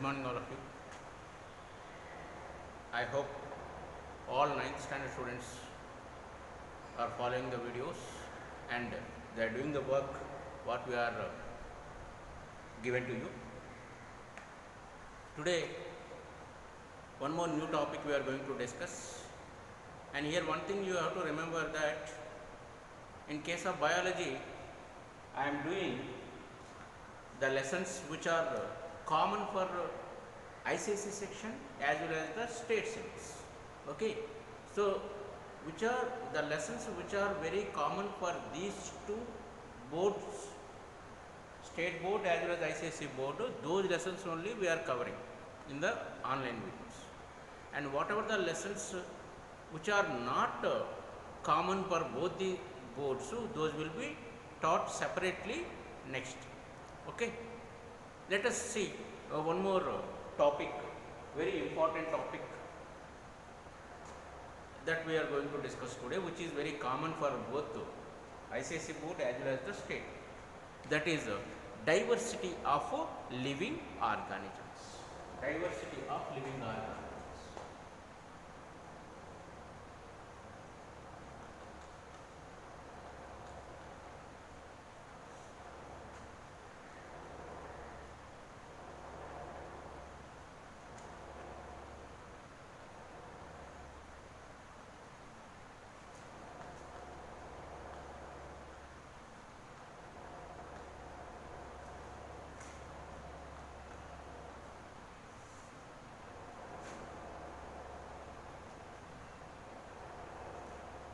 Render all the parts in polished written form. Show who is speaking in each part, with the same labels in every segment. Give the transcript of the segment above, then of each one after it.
Speaker 1: morning all of you. I hope all 9th standard students are following the videos and they are doing the work what we are given to you. Today one more new topic we are going to discuss, and here one thing you have to remember that in case of biology I am doing the lessons which are common for ICSE section as well as the state syllabus. Okay, so which are the lessons which are very common for these two boards, state board as well as ICSE board, those lessons only we are covering in the online videos. And whatever the lessons which are not common for both the boards, so those will be taught separately next. Okay, let us see one more topic, very important topic that we are going to discuss today, which is very common for both ICSE board as well as the state. That is diversity of living organisms. Diversity of living organisms.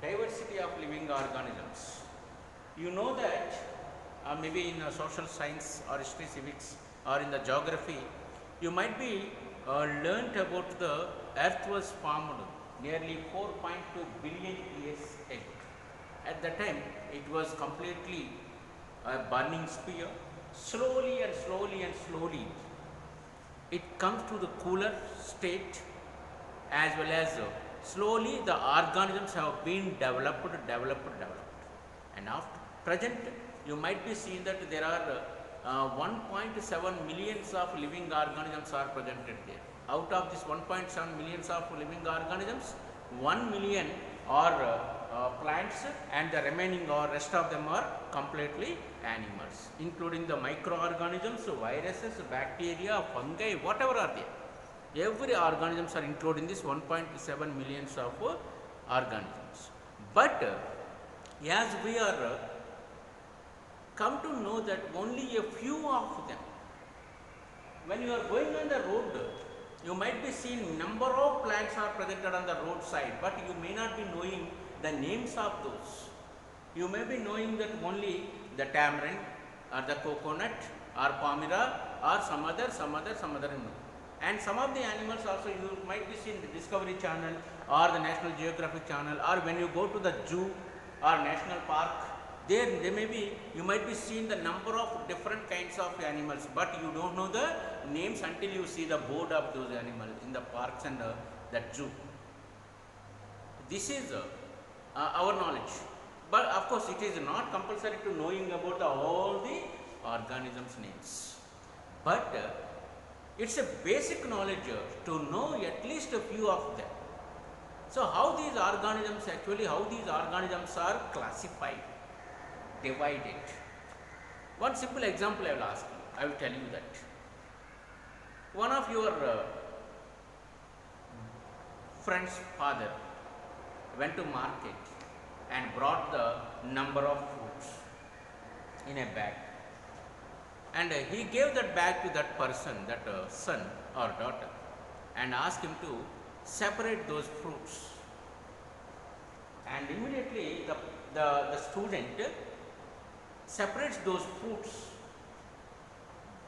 Speaker 1: Diversity of living organisms. You know that maybe in social science or history, civics, or in the geography, you might be learnt about the earth was formed nearly 4.2 billion years ago. At that time it was completely a burning sphere. Slowly and slowly and slowly it comes to the cooler state, as well as slowly the organisms have been developed, and after present you might be seeing that there are 1.7 millions of living organisms are presented there. Out of this 1.7 millions of living organisms, 1 million are plants, and the remaining or rest of them are completely animals, including the microorganisms, viruses, bacteria, fungi, whatever are there. Every organisms are included in this 1.7 millions of organisms. But as we are come to know that only a few of them, when you are going on the road, you might be seeing number of plants are presented on the roadside, but you may not be knowing the names of those. You may be knowing that only the tamarind or the coconut or palmyra or some other. And some of the animals also you might be seeing the Discovery Channel or the National Geographic Channel, or when you go to the zoo or national park, there you might be seeing the number of different kinds of animals, but you don't know the names until you see the board of those animals in the parks and that zoo. This is our knowledge, but of course it is not compulsory to knowing about all the organisms names, but it's a basic knowledge to know at least a few of them. So how these organisms are classified, divided. One simple example I will ask you. I will tell you that one of your friend's father went to market and brought the number of fruits in a bag, and he gave that bag to that person, that son or daughter, and asked him to separate those fruits. And immediately the student separates those fruits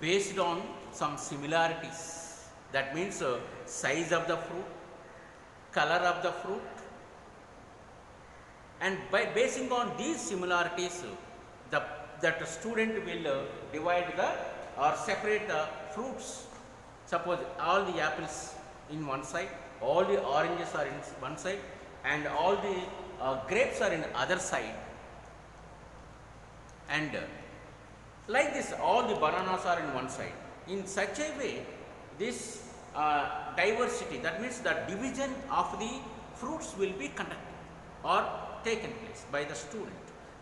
Speaker 1: based on some similarities. That means size of the fruit, color of the fruit, and by basing on these similarities, that student will divide or separate the fruits. Suppose all the apples in one side, all the oranges are in one side, and all the grapes are in other side, and like this all the bananas are in one side. In such a way this diversity, that means the division of the fruits will be conducted or taken place by the student.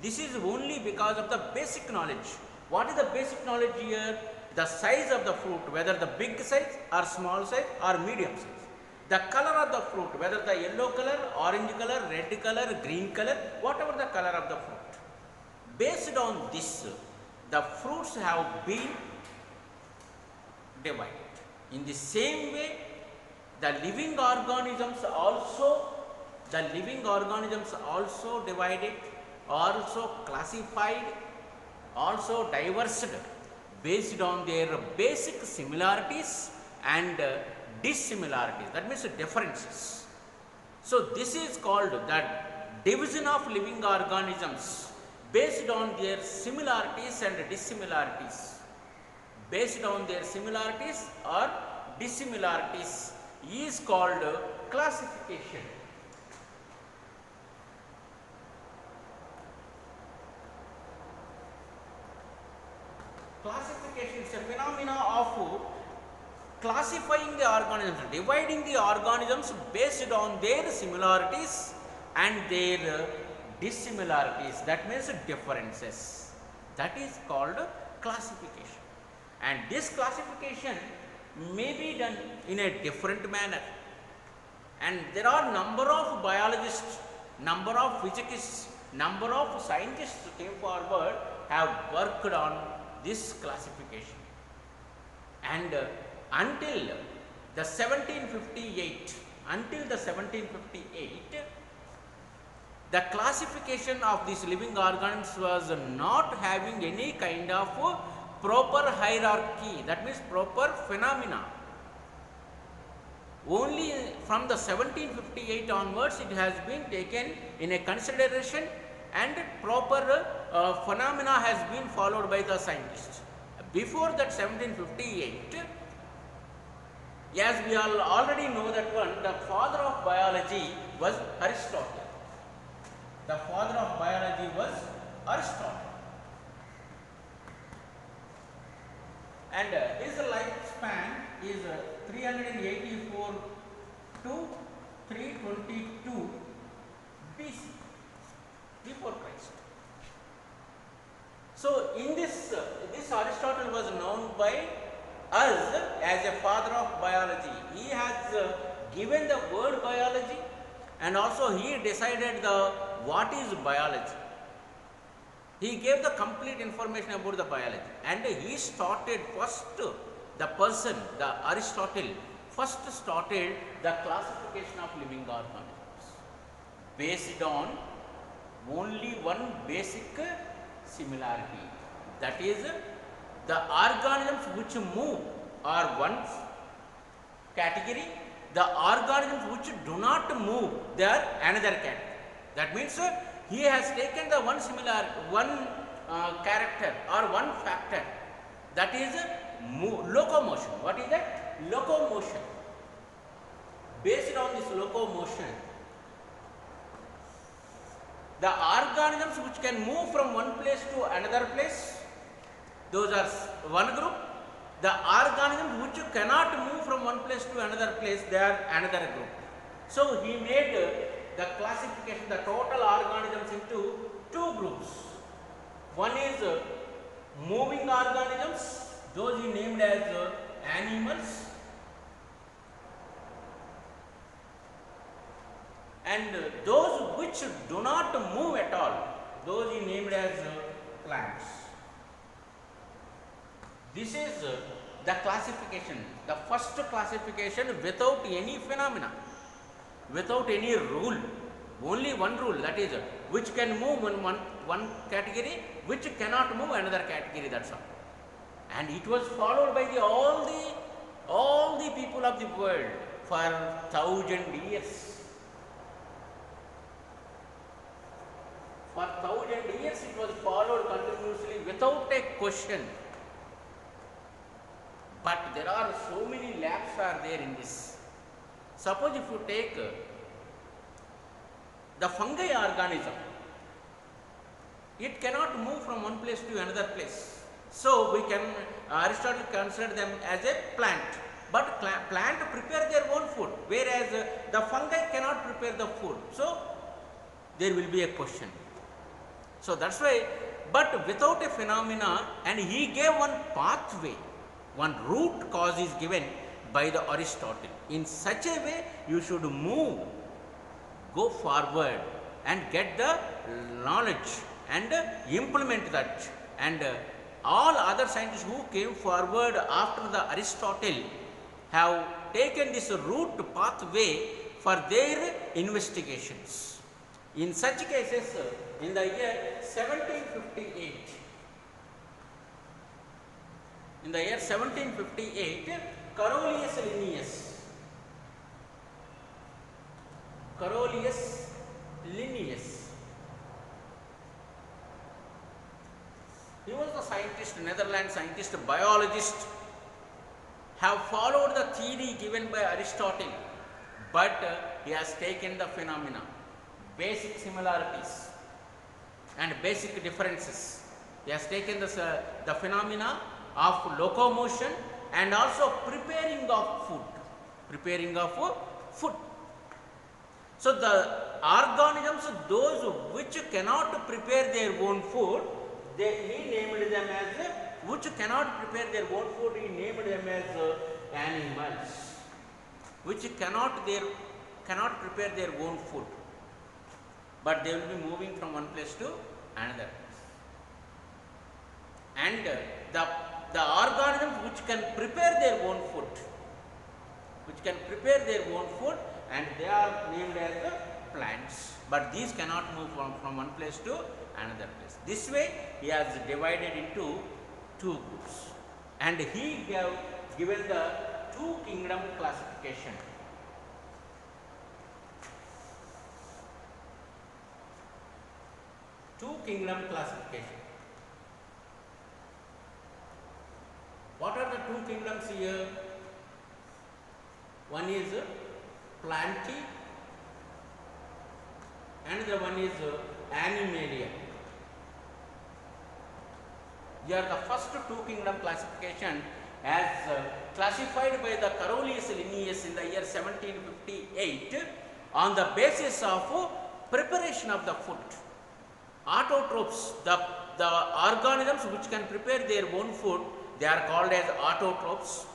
Speaker 1: This is only because of the basic knowledge. What is the basic knowledge here? The size of the fruit, whether the big size or small size or medium size. The color of the fruit, whether the yellow color, orange color, red color, green color, whatever the color of the fruit. Based on this, the fruits have been divided. In the same way, the living organisms also divided, also classified, also diversified based on their basic similarities and dissimilarities, that means differences. So this is called the division of living organisms based on their similarities and dissimilarities. Based on their similarities or dissimilarities is called classification. Classification is a phenomena of classifying the organisms, dividing the organisms based on their similarities and their dissimilarities, that means differences. That is called classification. And this classification may be done in a different manner. And there are number of biologists, number of physicists, number of scientists came forward, have worked on this classification. And until the 1758, the classification of these living organisms was not having any kind of proper hierarchy, that means proper phenomena. Only from the 1758 onwards it has been taken in a consideration and proper phenomena has been followed by the scientists. Before that 1758, as we all already know that one, the father of biology was Aristotle. The father of biology was Aristotle. And his lifespan is 384 to 322 BC, before Christ. So in this Aristotle was known by us as a father of biology. He has given the word biology, and also he decided what is biology. He gave the complete information about the biology, and he started first, the Aristotle first started the classification of living organisms based on only one basic similarity, that is the organisms which move are one category, the organisms which do not move they are another category. That means he has taken the one character or one factor, that is locomotion. What is that? Locomotion. Based on this locomotion, the organisms which can move from one place to another place, those are one group. The organisms which cannot move from one place to another place, they are another group. So he made the classification, the total organisms into two groups. One is moving organisms, those he named as animals, and those which do not move at all, those he named as plants. This is the classification, the first classification without any phenomena, without any rule, only one rule, that is which can move in one category, which cannot move another category, that's all. And it was followed by all the people of the world for 1,000 years. For 1,000 years it was followed continuously without a question. But there are so many lapses are there in this. Suppose if you take the fungi organism, it cannot move from one place to another place. So we can, Aristotle considered them as a plant. but plant prepare their own food, whereas the fungi cannot prepare the food. So there will be a question. So that's why, but without a phenomena, and he gave one pathway, one root cause is given by the Aristotle. In such a way, you should move, go forward and get the knowledge and implement that. And all other scientists who came forward after the Aristotle have taken this route pathway for their investigations. In such cases, in the year 1758, Carolus Linnaeus, he was a scientist, Netherlands scientist, biologist, have followed the theory given by Aristotle, but he has taken the phenomena, basic similarities and basic differences. He has taken the phenomena of locomotion and also preparing of food. So the organisms, those which cannot prepare their own food, he named them as, which cannot prepare their own food, he named them as animals, which cannot prepare their own food, but they will be moving from one place to another place. And the organisms which can prepare their own food, and they are named as the plants, but these cannot move from one place to another place. This way he has divided into two groups, and he have given the two kingdom classification. What are the two kingdoms here? One is Plantae and the one is Animalia. Here the first two kingdom classification as classified by the Carolus Linnaeus in the year 1758 on the basis of preparation of the food. Autotrophs, the organisms which can prepare their own food, they are called as autotrophs.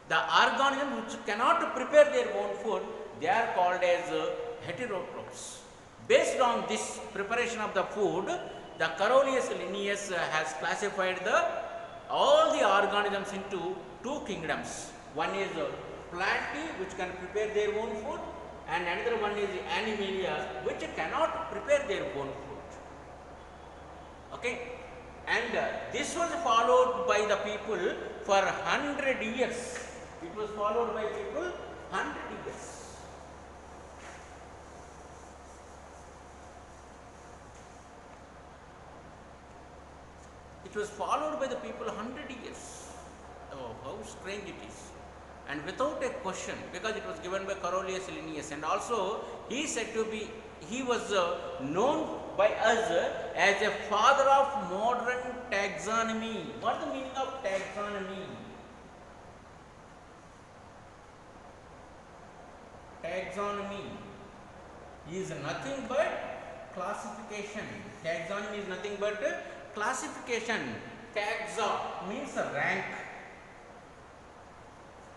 Speaker 1: The organisms which cannot prepare their own food, they are called as heterotrophs. Based on this preparation of the food, the Carolus Linnaeus has classified all the organisms into two kingdoms. One is Plantae, which can prepare their own food, and another one is Animalia, which cannot prepare their own food. Okay, and this was followed by the people for 100 years. It was followed by people 100 years. It was followed by the people 100 years. Oh, how strange it is. And without a question, because it was given by Carolus Linnaeus, and also he said to be, he was known by us as a father of modern taxonomy. What is the meaning of taxonomy? Taxonomy is nothing but classification. Taxonomy is nothing but classification. Taxa means rank.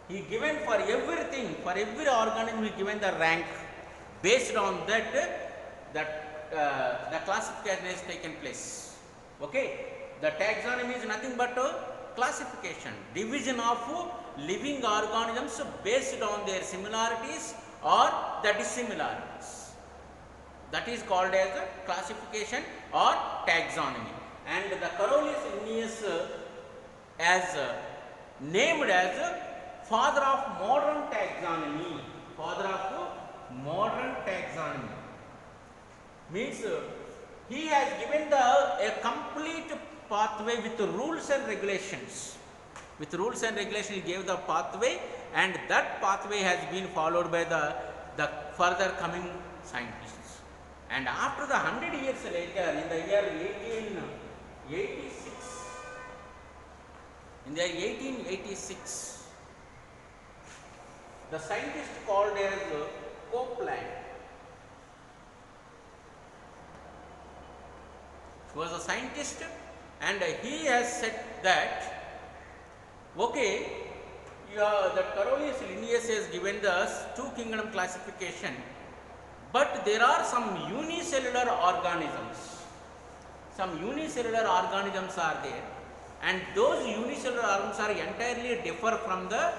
Speaker 1: He given for everything, for every organism he given the rank. Based on that, the classification has taken place. Okay, the taxonomy is nothing but classification, division of living organisms based on their similarities or the dissimilarities. That is called as classification or taxonomy. And the Carolus Linnaeus as named as father of modern taxonomy. Father of modern taxonomy means he has given a complete pathway with rules and regulations. With rules and regulations he gave the pathway, and that pathway has been followed by the further coming scientists. And after the 100 years later, in the year 1886, The scientist called as Copeland was a scientist, and he has said that okay, that Carolus Linnaeus has given us two kingdom classification, but there are some unicellular organisms. Some unicellular organisms are there, and those unicellular organisms are entirely differ from the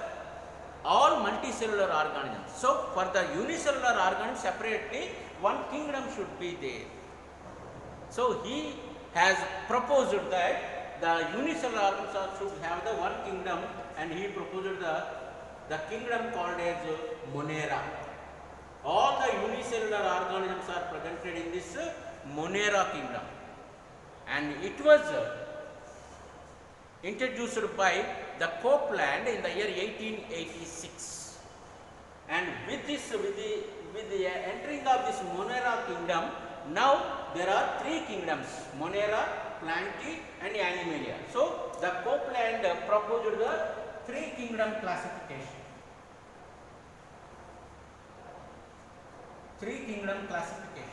Speaker 1: all multicellular organisms. So for the unicellular organisms separately, one kingdom should be there. So he has proposed that the unicellular organisms should have the one kingdom, and he proposed the kingdom called as Monera. All the unicellular organisms are presented in this Monera kingdom, and it was introduced by the Copeland in the year 1886. And with the entering of this Monera kingdom, now there are three kingdoms: Monera, Plantae, and Animalia. So the Copeland proposed the three kingdom classification. Three kingdom classification.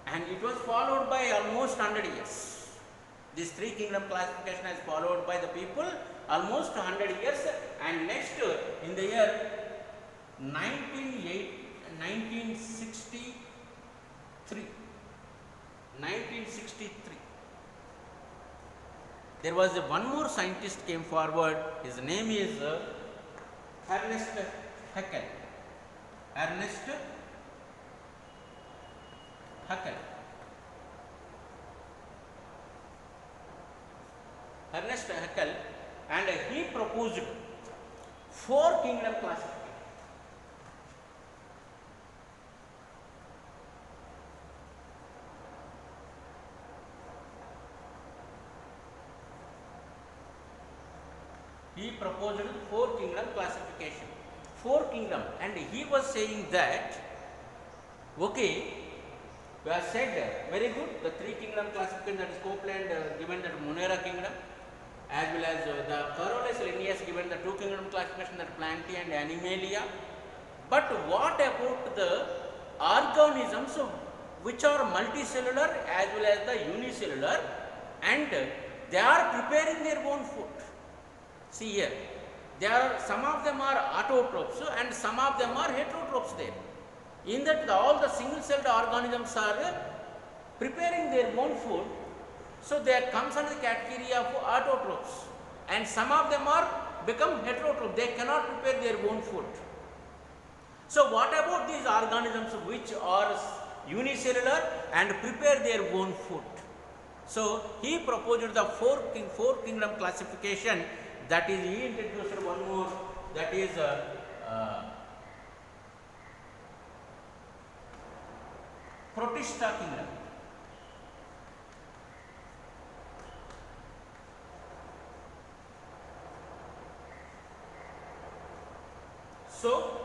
Speaker 1: And it was followed by almost 100 years. This three kingdom classification is followed by the people almost 100 years, and next in the year 1963, there was one more scientist came forward. His name is Ernest Haeckel. Ernest Haeckel. Ernest Haeckel, and he proposed four kingdom classification. He proposed four kingdom classification. Four kingdom, and he was saying that okay, we have said very good, the three kingdom classification, that is Copeland given that Monera kingdom, as well as the Carolus Linnaeus given the two kingdom classification, that Plantae and Animalia. But what about the organisms which are multicellular as well as the unicellular, and they are preparing their own food? See here, some of them are autotrophs and some of them are heterotrophs there. In that all the single celled organisms are preparing their own food, so they comes under the category of autotrophs, and some of them are become heterotrophs, they cannot prepare their own food. So what about these organisms which are unicellular and prepare their own food? So he proposed the four kingdom classification, that is he introduced one more, that is Protista kingdom. So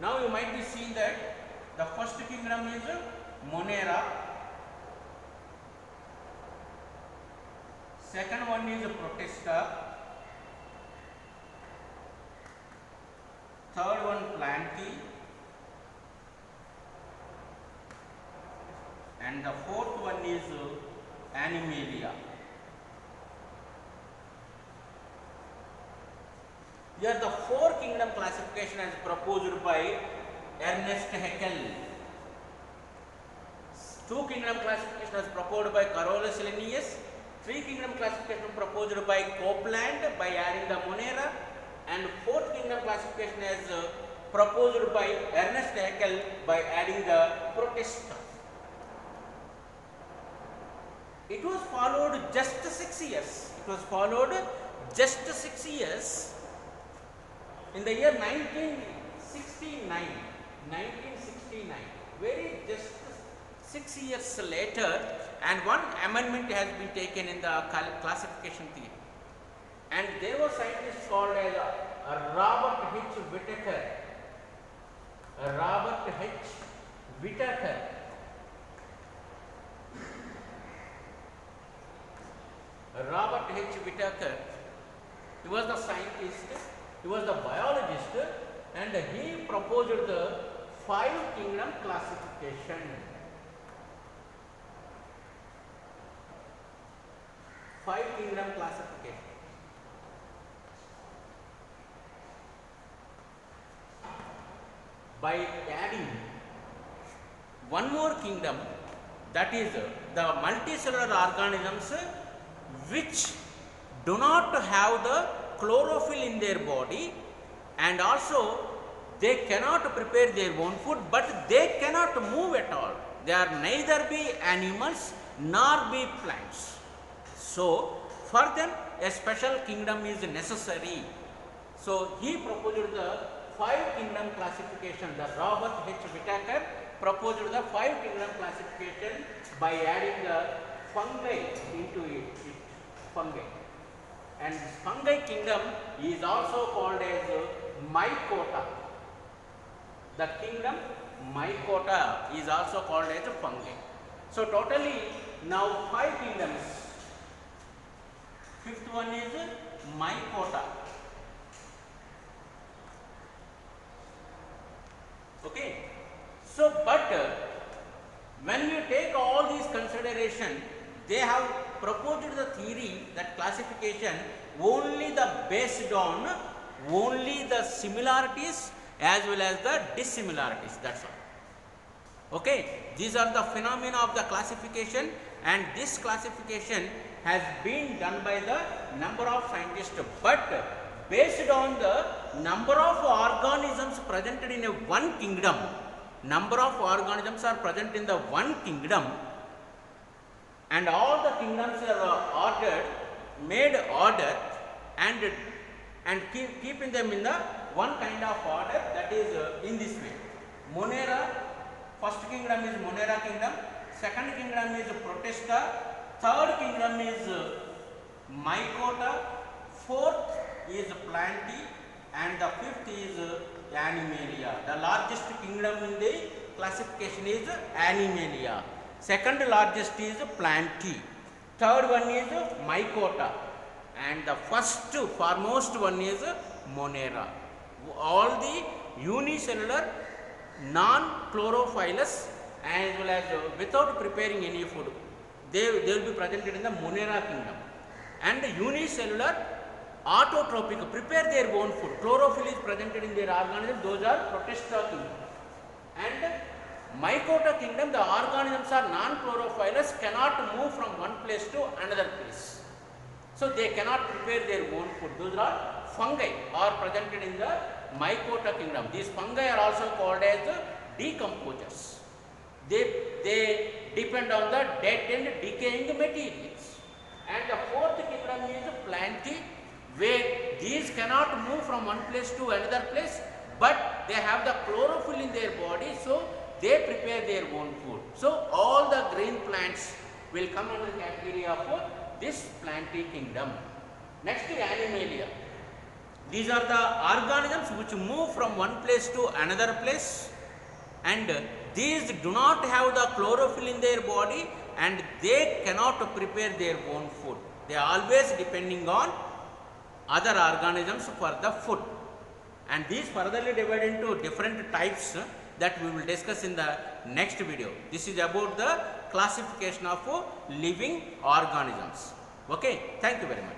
Speaker 1: now you might be seeing that the first kingdom is Monera, second one is Protista, third one Plantae, and the fourth one is Animalia. Here the four kingdom classification is proposed by Ernest Haeckel. Two kingdom classification is proposed by Carolus Linnaeus. Three kingdom classification proposed by Copeland by adding the Monera, and fourth kingdom classification is proposed by Ernest Haeckel by adding the Protista. It was followed just 6 years. It was followed just 6 years. In the year 1969, very just 6 years later, and one amendment has been taken in the classification theory, and there was scientist called as Robert H. Whittaker. Robert H. Whittaker. H. Whittaker, he was the scientist, he was the biologist, and he proposed the 5-kingdom classification. 5-kingdom classification. By adding one more kingdom, that is the multicellular organisms which do not have the chlorophyll in their body, and also they cannot prepare their own food, but they cannot move at all. They are neither be animals nor be plants. So for them a special kingdom is necessary. So he proposed the 5-kingdom classification. The Robert H. Whittaker proposed the 5-kingdom classification by adding the fungi into it. Fungi. And this fungi kingdom is also called as Mycota. The kingdom Mycota is also called as fungi. So totally now 5 kingdoms. 5th one is Mycota. Okay. So but when you take all these consideration, they have proposed the theory that classification only based on only the similarities as well as the dissimilarities, that's all. Okay, these are the phenomena of the classification, and this classification has been done by the number of scientists, but based on the number of organisms presented in a one kingdom, number of organisms are present in the one kingdom, and all the kingdoms are ordered, made order, and keeping them in the one kind of order, that is in this way. Monera, first kingdom is Monera kingdom, second kingdom is Protista, third kingdom is Mycota, fourth is Plantae, and the fifth is Animalia. The largest kingdom in the classification is Animalia. Second largest is Plantae. Third one is Mycota, and the first foremost one is Monera. All the unicellular, non-chlorophyllous, as well as without preparing any food, they will be presented in the Monera kingdom. And unicellular, autotrophic, prepare their own food, chlorophyll is presented in their organism, those are Protista kingdom. And Mycota kingdom, the organisms are non-chlorophyllous, cannot move from one place to another place. So they cannot prepare their own food. Those are fungi are presented in the Mycota kingdom. These fungi are also called as decomposers. They depend on the dead and decaying materials. And the fourth kingdom is Plantae, where these cannot move from one place to another place, but they have the chlorophyll in their body, so they prepare their own food. So all the green plants will come under the category of this Plantae kingdom. Next is Animalia. These are the organisms which move from one place to another place, and these do not have the chlorophyll in their body, and they cannot prepare their own food. They are always depending on other organisms for the food. And these furtherly divided into different types that we will discuss in the next video. This is about the classification of living organisms. Okay, thank you very much.